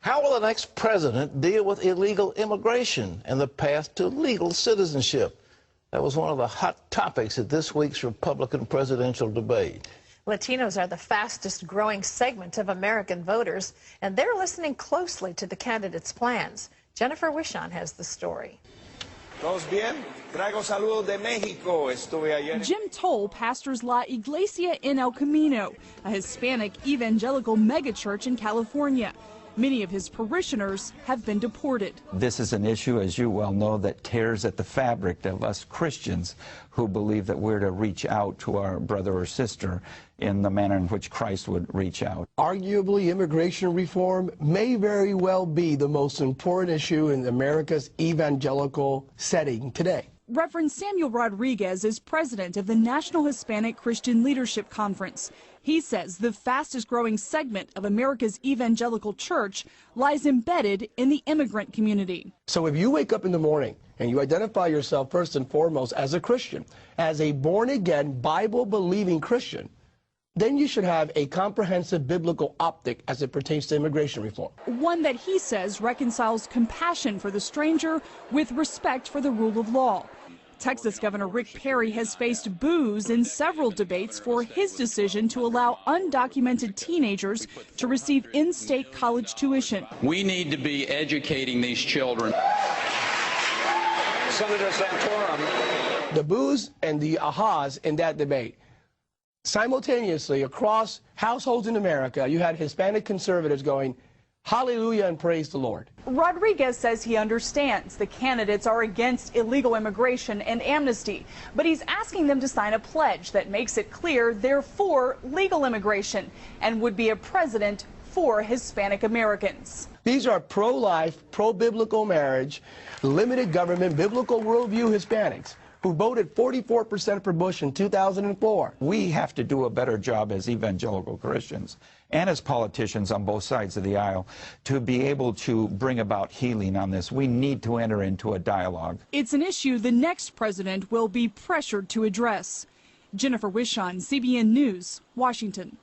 How will the next president deal with illegal immigration and the path to legal citizenship? That was one of the hot topics at this week's Republican presidential debate. Latinos are the fastest growing segment of American voters, and they're listening closely to the candidates' plans. Jennifer Wishon has the story. ¿Todos bien? Traigo saludos de México. Estuve ayer. Jim Toll pastors La Iglesia en El Camino, a Hispanic evangelical megachurch in California. Many of his parishioners have been deported. This is an issue, as you well know, that tears at the fabric of us Christians who believe that we're to reach out to our brother or sister in the manner in which Christ would reach out. Arguably, immigration reform may very well be the most important issue in America's evangelical setting today. Reverend Samuel Rodriguez is president of the National Hispanic Christian Leadership Conference. He says the fastest growing segment of America's evangelical church lies embedded in the immigrant community. So if you wake up in the morning and you identify yourself first and foremost as a Christian, as a born-again, Bible-believing Christian, then you should have a comprehensive biblical optic as it pertains to immigration reform. One that he says reconciles compassion for the stranger with respect for the rule of law. Texas Governor Rick Perry has faced boos in several debates for his decision to allow undocumented teenagers to receive in-state college tuition. We need to be educating these children. Senator Santorum. The boos and the ahas in that debate. Simultaneously, across households in America, you had Hispanic conservatives going, hallelujah and praise the Lord. Rodriguez says he understands the candidates are against illegal immigration and amnesty, but he's asking them to sign a pledge that makes it clear they're for legal immigration and would be a president for Hispanic Americans. These are pro-life, pro-biblical marriage, limited government, biblical worldview Hispanics who voted 44% for Bush in 2004. We have to do a better job as evangelical Christians and as politicians on both sides of the aisle to be able to bring about healing on this. We need to enter into a dialogue. It's an issue the next president will be pressured to address. Jennifer Wishon, CBN News, Washington.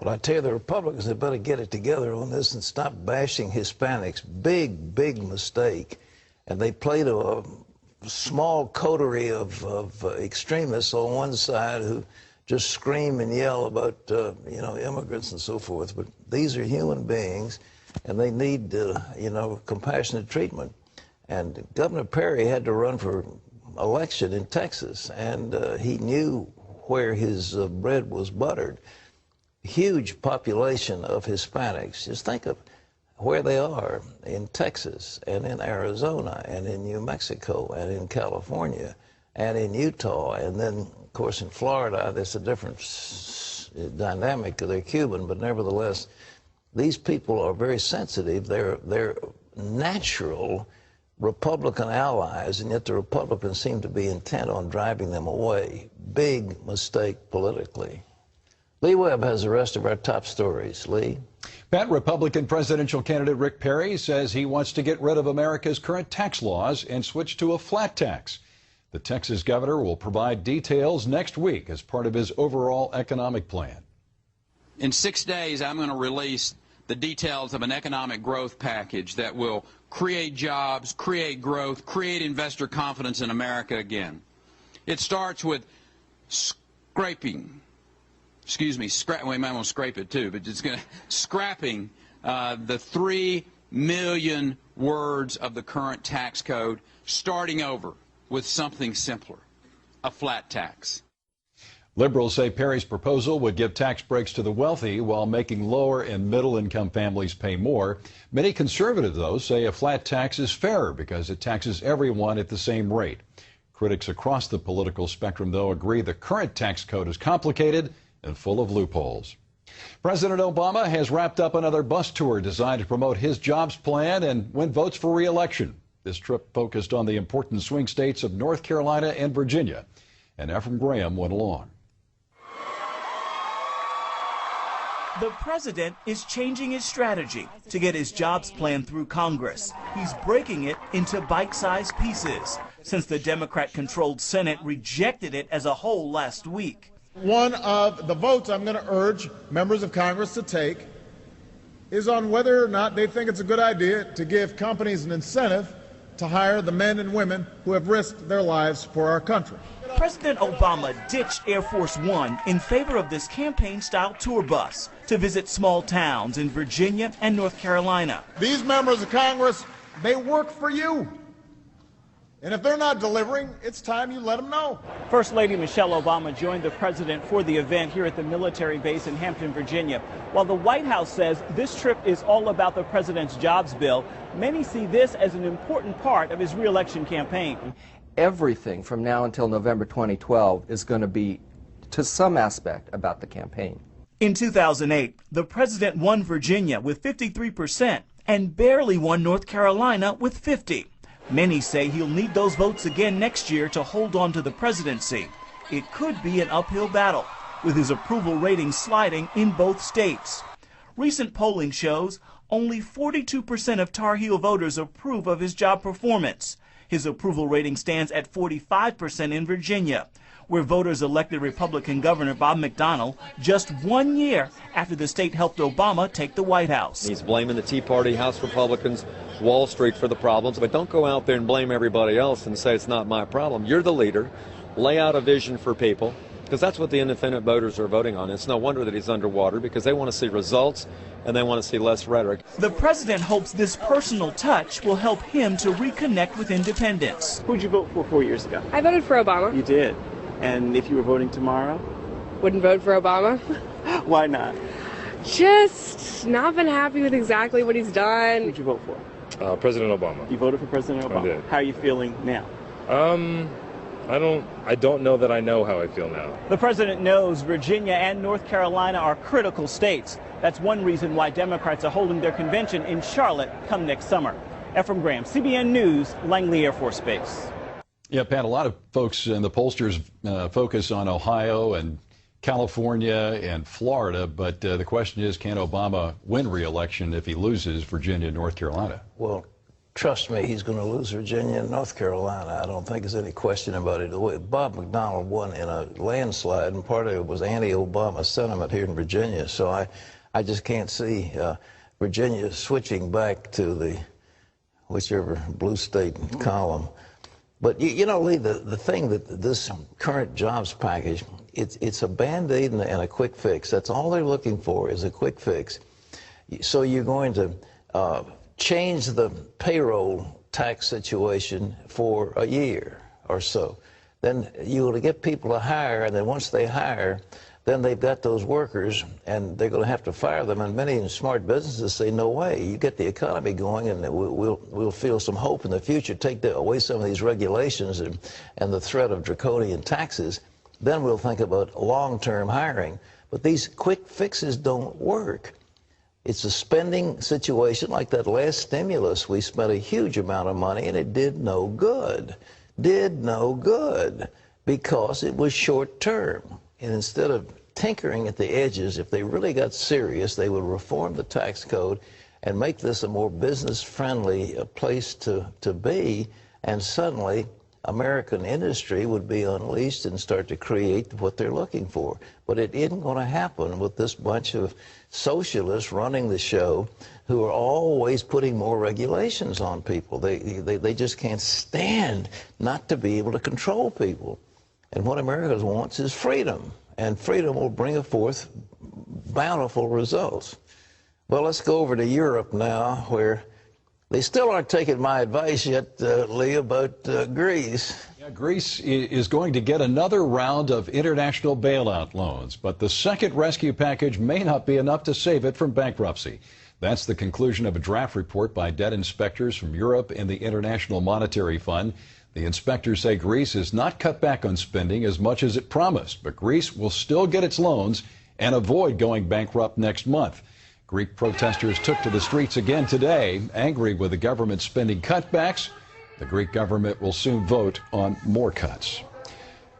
Well, I tell you, the Republicans had better get it together on this and stop bashing Hispanics. Big, big mistake. And they played a small coterie of extremists on one side who just scream and yell about, you know, immigrants and so forth. But these are human beings, and they need, you know, compassionate treatment. And Governor Perry had to run for election in Texas, and he knew where his bread was buttered. Huge population of Hispanics. Just think of where they are in Texas and in Arizona and in New Mexico and in California and in Utah, and then, of course, in Florida. There's a different dynamic. They're Cuban, but nevertheless, these people are very sensitive. They're natural Republican allies, and yet the Republicans seem to be intent on driving them away. Big mistake politically. Lee Webb has the rest of our top stories. Lee? Pat, Republican presidential candidate Rick Perry says he wants to get rid of America's current tax laws and switch to a flat tax. The Texas governor will provide details next week as part of his overall economic plan. In 6 days, I'm going to release the details of an economic growth package that will create jobs, create growth, create investor confidence in America again. It starts with scrapping we might want to scrape it too, but it's going to scrapping the 3 million words of the current tax code, starting over with something simpler, a flat tax. Liberals say Perry's proposal would give tax breaks to the wealthy while making lower and middle income families pay more. Many conservatives, though, say a flat tax is fairer because it taxes everyone at the same rate. Critics across the political spectrum, though, agree the current tax code is complicated and full of loopholes. President Obama has wrapped up another bus tour designed to promote his jobs plan and win votes for re-election. This trip focused on the important swing states of North Carolina and Virginia, and Ephraim Graham went along. The president is changing his strategy to get his jobs plan through Congress. He's breaking it into bite-sized pieces since the Democrat-controlled Senate rejected it as a whole last week. One of the votes I'm going to urge members of Congress to take is on whether or not they think it's a good idea to give companies an incentive to hire the men and women who have risked their lives for our country. President Obama ditched Air Force One in favor of this campaign-style tour bus to visit small towns in Virginia and North Carolina. These members of Congress, they work for you. And if they're not delivering, it's time you let them know. First Lady Michelle Obama joined the president for the event here at the military base in Hampton, Virginia. While the White House says this trip is all about the president's jobs bill, many see this as an important part of his re-election campaign. Everything from now until November 2012 is going to be, to some aspect, about the campaign. In 2008, the president won Virginia with 53% and barely won North Carolina with 50%. Many say he'll need those votes again next year to hold on to the presidency. It could be an uphill battle, with his approval rating sliding in both states. Recent polling shows only 42% of Tar Heel voters approve of his job performance. His approval rating stands at 45% in Virginia, where voters elected Republican Governor Bob McDonnell just 1 year after the state helped Obama take the White House. He's blaming the Tea Party, House Republicans, Wall Street for the problems, but don't go out there and blame everybody else and say it's not my problem. You're the leader. Lay out a vision for people, because that's what the independent voters are voting on. It's no wonder that he's underwater, because they want to see results and they want to see less rhetoric. The president hopes this personal touch will help him to reconnect with independents. Who'd you vote for 4 years ago? I voted for Obama. You did? And if you were voting tomorrow? Wouldn't vote for Obama. Why not? Just not been happy with exactly what he's done. Who'd you vote for? President Obama. You voted for President Obama? I did. How are you feeling now? I don't know that I know how I feel now. The president knows Virginia and North Carolina are critical states. That's one reason why Democrats are holding their convention in Charlotte come next summer. Ephraim Graham, CBN News, Langley Air Force Base. Yeah, Pat, a lot of folks in the pollsters focus on Ohio and California and Florida, but the question is, can Obama win re-election if he loses Virginia and North Carolina? Well, trust me, he's going to lose Virginia and North Carolina. I don't think there's any question about it. The way Bob McDonnell won in a landslide, and part of it was anti-Obama sentiment here in Virginia. So I just can't see Virginia switching back to the whichever blue state column. But, you know, Lee, the thing that this current jobs package, it's a Band-Aid and a quick fix. That's all they're looking for is a quick fix. So you're going to change the payroll tax situation for a year or so. Then you're going to get people to hire, and then once they hire, then they've got those workers, and they're going to have to fire them. And many smart businesses say, no way, you get the economy going, and we'll feel some hope in the future. Take away some of these regulations and the threat of draconian taxes. Then we'll think about long-term hiring. But these quick fixes don't work. It's a spending situation like that last stimulus. We spent a huge amount of money, and it did no good. Did no good because it was short-term. And instead of tinkering at the edges, if they really got serious, they would reform the tax code and make this a more business-friendly place to be, and suddenly American industry would be unleashed and start to create what they're looking for. But it isn't going to happen with this bunch of socialists running the show who are always putting more regulations on people. They just can't stand not to be able to control people. And what America wants is freedom, and freedom will bring forth bountiful results. Well, let's go over to Europe now, where they still aren't taking my advice yet, Lee, about Greece. Yeah, Greece is going to get another round of international bailout loans, but the second rescue package may not be enough to save it from bankruptcy. That's the conclusion of a draft report by debt inspectors from Europe and the International Monetary Fund. The inspectors say Greece has not cut back on spending as much as it promised, but Greece will still get its loans and avoid going bankrupt next month. Greek protesters took to the streets again today, angry with the government's spending cutbacks. The Greek government will soon vote on more cuts.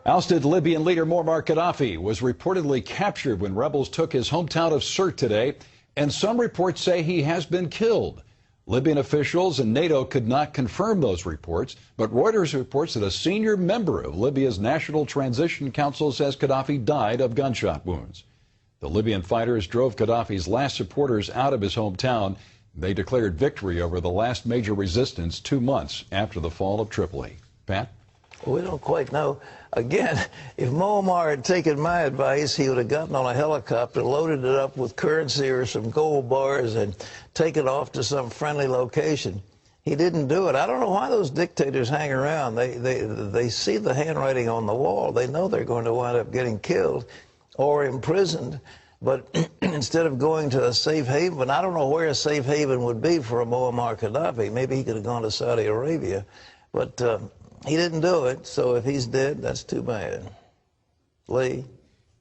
Ousted Libyan leader Muammar Gaddafi was reportedly captured when rebels took his hometown of Sirte today, and some reports say he has been killed. Libyan officials and NATO could not confirm those reports, but Reuters reports that a senior member of Libya's National Transition Council says Gaddafi died of gunshot wounds. The Libyan fighters drove Gaddafi's last supporters out of his hometown. They declared victory over the last major resistance 2 months after the fall of Tripoli. Pat? We don't quite know. Again, if Muammar had taken my advice, he would have gotten on a helicopter, loaded it up with currency or some gold bars, and taken off to some friendly location. He didn't do it. I don't know why those dictators hang around. They see the handwriting on the wall. They know they're going to wind up getting killed or imprisoned. But instead of going to a safe haven, I don't know where a safe haven would be for a Muammar Gaddafi. Maybe he could have gone to Saudi Arabia. But he didn't do it, so if he's dead, that's too bad. Lee?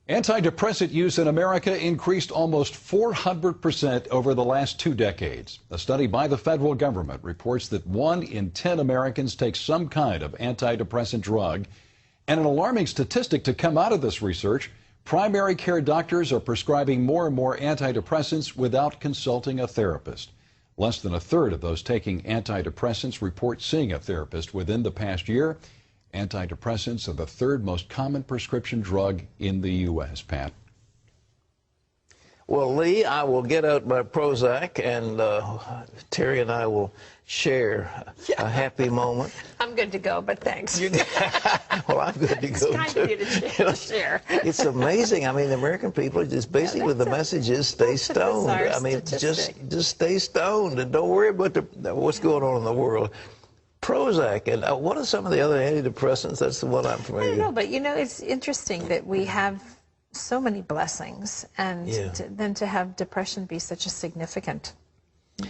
Antidepressant use in America increased almost 400% over the last 2 decades. A study by the federal government reports that 1 in 10 Americans take some kind of antidepressant drug. And an alarming statistic to come out of this research: primary care doctors are prescribing more and more antidepressants without consulting a therapist. Less than a third of those taking antidepressants report seeing a therapist within the past year. Antidepressants are the 3rd most common prescription drug in the U.S., Pat. Well, Lee, I will get out my Prozac, and Terry and I will share a happy moment. I'm good to go, but thanks. Well, I'm good to go, It's kind too. of you to share. It's amazing. I mean, the American people are just basically, the message is stay stoned. I mean, just stay stoned and don't worry about what's going on in the world. Prozac, and what are some of the other antidepressants? That's the one I'm familiar with. I don't know, but you know, it's interesting that we have so many blessings, and then to have depression be such a significant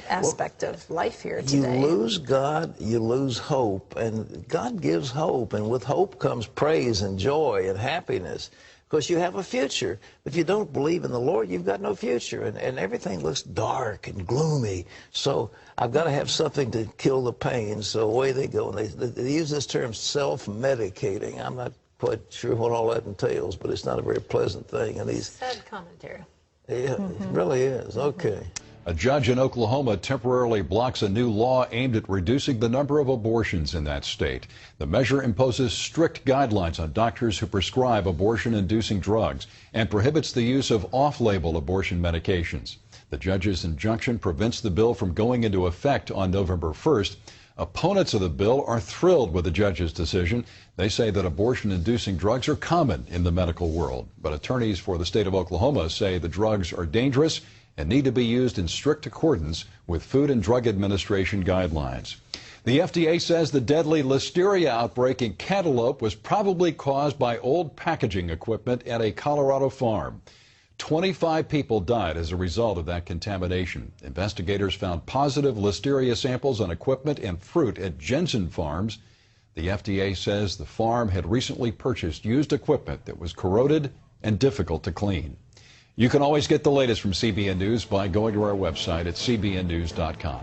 aspect of life here today. You lose God, you lose hope, and God gives hope, and with hope comes praise and joy and happiness, because you have a future. If you don't believe in the Lord, you've got no future, and everything looks dark and gloomy. So I've got to have something to kill the pain. So away they go, and they use this term self-medicating. I'm not quite sure what all that entails, but it's not a very pleasant thing. And these sad commentary. Yeah, it really is. Okay. A judge in Oklahoma temporarily blocks a new law aimed at reducing the number of abortions in that state. The measure imposes strict guidelines on doctors who prescribe abortion-inducing drugs and prohibits the use of off-label abortion medications. The judge's injunction prevents the bill from going into effect on November 1st. Opponents of the bill are thrilled with the judge's decision. They say that abortion-inducing drugs are common in the medical world. But attorneys for the state of Oklahoma say the drugs are dangerous and need to be used in strict accordance with Food and Drug Administration guidelines. The FDA says the deadly Listeria outbreak in Cantaloupe was probably caused by old packaging equipment at a Colorado farm. 25 people died as a result of that contamination. Investigators found positive Listeria samples on equipment and fruit at Jensen Farms. The FDA says the farm had recently purchased used equipment that was corroded and difficult to clean. You can always get the latest from CBN News by going to our website at cbnnews.com.